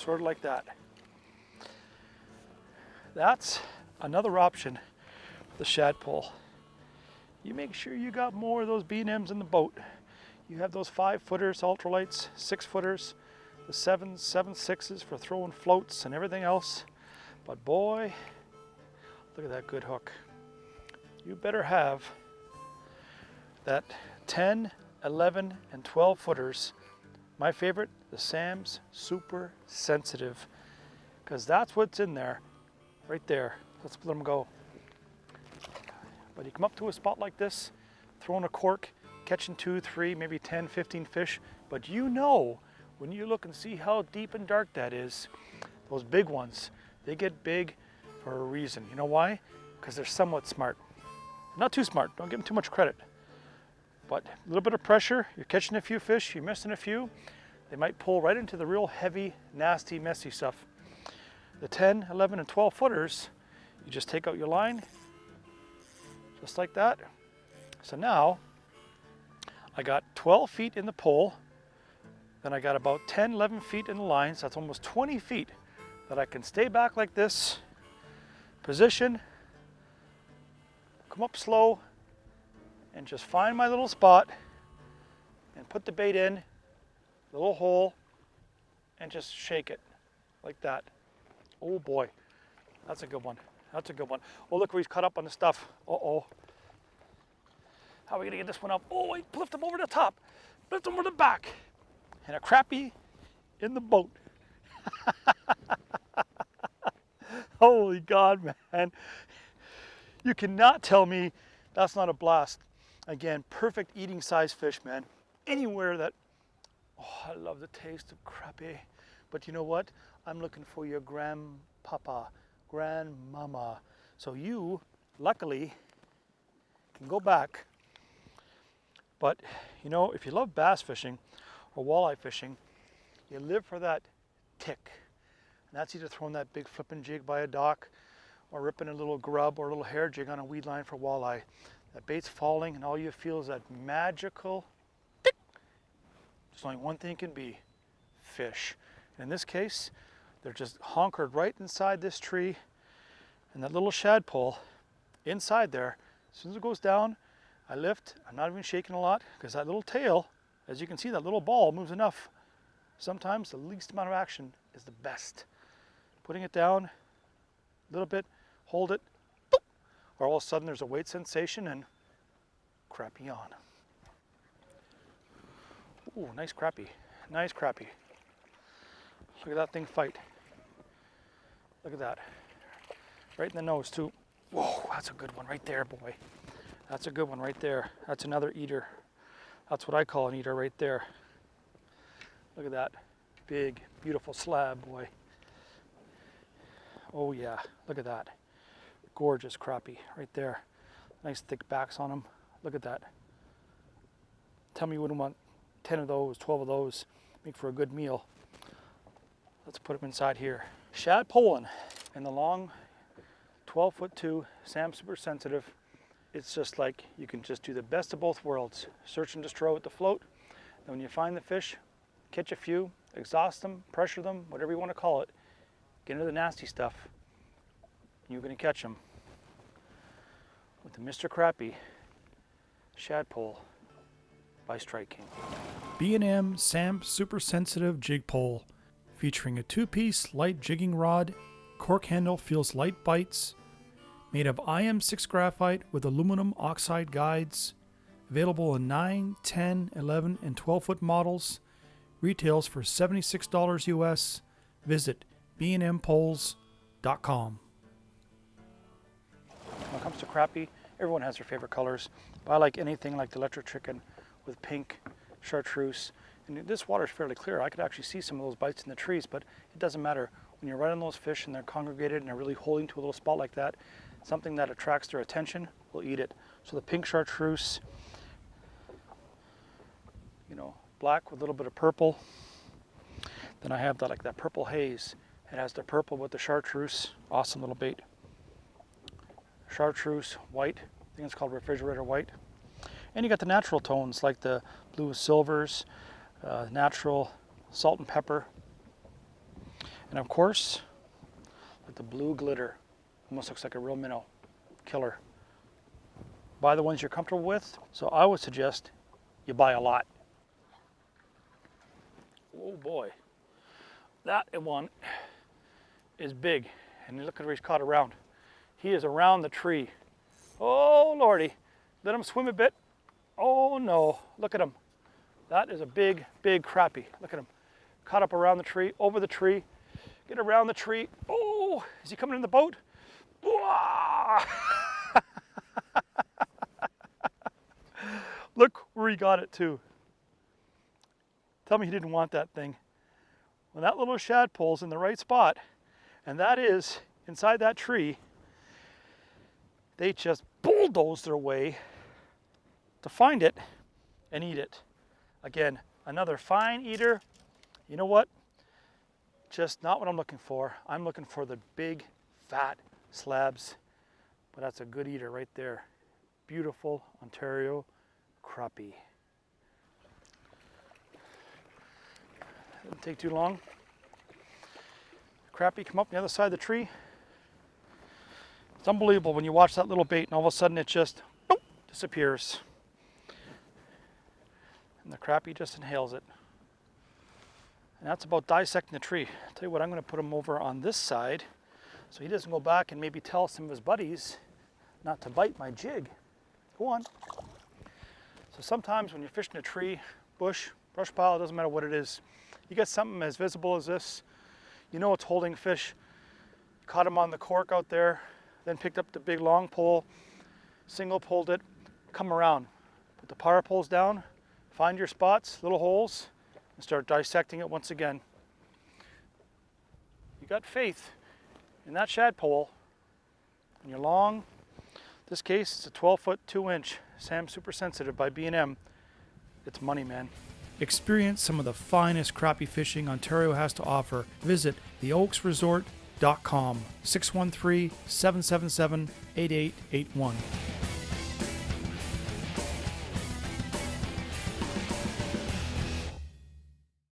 sort of like that. That's another option for the shad pole. You make sure you got more of those B&Ms in the boat. You have those 5-footers, ultralights, 6-footers, the 7s, 7/6s for throwing floats and everything else. But boy, look at that good hook. You better have that 10, 11, and 12 footers. My favorite, the Sam's Super Sensitive, because that's what's in there, right there. Let's let them go. But you come up to a spot like this, throwing a cork, catching 2, 3, maybe 10, 15 fish, but you know, when you look and see how deep and dark that is, those big ones, they get big for a reason. You know why? Because they're somewhat smart. Not too smart, don't give them too much credit. But a little bit of pressure, you're catching a few fish, you're missing a few, they might pull right into the real heavy, nasty, messy stuff. The 10, 11, and 12 footers, you just take out your line, just like that. So now, I got 12 feet in the pole, then I got about 10, 11 feet in the line, so that's almost 20 feet that I can stay back like this, position, come up slow, and just find my little spot and put the bait in, the little hole, and just shake it like that. Oh boy, that's a good one. That's a good one. Oh, look where he's caught up on the stuff. Uh-oh. How are we gonna get this one up? Oh, he lift him over the top, lift him over the back, and a crappie in the boat. Holy God, man. You cannot tell me that's not a blast. Again, perfect eating size fish, man. Anywhere that, oh, I love the taste of crappie. But you know what? I'm looking for your grandpapa, grandmama. So you, luckily, can go back. But, you know, if you love bass fishing or walleye fishing, you live for that tick. And that's either throwing that big flipping jig by a dock or ripping a little grub or a little hair jig on a weed line for walleye. That bait's falling and all you feel is that magical tick. There's only one thing it can be, fish. In this case, they're just honkered right inside this tree, and that little shad pole inside there, as soon as it goes down, I lift. I'm not even shaking a lot because that little tail, as you can see, that little ball moves enough. Sometimes the least amount of action is the best. Putting it down a little bit, hold it, boop, or all of a sudden there's a weight sensation and crappie on. Ooh, nice crappie, nice crappie. Look at that thing fight. Look at that. Right in the nose too. Whoa, that's a good one right there, boy. That's a good one right there. That's another eater. That's what I call an eater right there. Look at that big, beautiful slab, boy. Oh yeah, look at that. Gorgeous crappie right there. Nice thick backs on them. Look at that. Tell me you wouldn't want 10 of those, 12 of those. Make for a good meal. Let's put them inside here. Shad poling in the long 12'2" Sam Super Sensitive. It's just like you can just do the best of both worlds. Search and destroy with the float. And when you find the fish, catch a few, exhaust them, pressure them, whatever you want to call it. Get into the nasty stuff. You're going to catch them with the Mr. Crappie Shad Pole by Strike King. B&M Sam Super Sensitive Jig Pole, featuring a 2-piece light jigging rod, cork handle feels light bites, made of IM6 graphite with aluminum oxide guides, available in 9, 10, 11, and 12-foot models, retails for $76 US. Visit bnmpoles.com. When it comes to crappie, everyone has their favorite colors, but I like anything like the electric chicken with pink, chartreuse, and this water is fairly clear. I could actually see some of those bites in the trees, but it doesn't matter. When you're right on those fish and they're congregated and they're really holding to a little spot like that, something that attracts their attention will eat it. So the pink chartreuse, you know, black with a little bit of purple. Then I have that, like that purple haze. It has the purple with the chartreuse. Awesome little bait. Chartreuse white. I think it's called refrigerator white. And you got the natural tones like the blue silvers, natural salt and pepper. And of course, with the blue glitter, almost looks like a real minnow. Killer. Buy the ones you're comfortable with. So I would suggest you buy a lot. Oh boy, that one is big. And look at where he's caught around. He is around the tree. Oh lordy, let him swim a bit. Oh no, look at him. That is a big, big crappie. Look at him. Caught up around the tree, over the tree. Get around the tree. Oh, is he coming in the boat? Look where he got it too. Tell me he didn't want that thing. When that little shadpole's in the right spot, and that is inside that tree, they just bulldoze their way to find it and eat it. Again, another fine eater. You know what? Just not what I'm looking for. I'm looking for the big, fat slabs. But that's a good eater right there. Beautiful Ontario crappie. Didn't take too long. Crappie come up the other side of the tree. It's unbelievable when you watch that little bait and all of a sudden it just disappears. And the crappie just inhales it. And that's about dissecting the tree. I'll tell you what, I'm going to put him over on this side so he doesn't go back and maybe tell some of his buddies not to bite my jig. Go on. So sometimes when you're fishing a tree, bush, brush pile, it doesn't matter what it is. You get something as visible as this, you know it's holding fish. Caught him on the cork out there, then picked up the big long pole, single pulled it, come around. Put the power poles down, find your spots, little holes, and start dissecting it once again. You got faith in that shad pole, and you're long. In this case, it's a 12-foot, 2-inch Sam Super Sensitive by B&M. It's money, man. Experience some of the finest crappie fishing Ontario has to offer. Visit theoaksresort.com, 613-777-8881.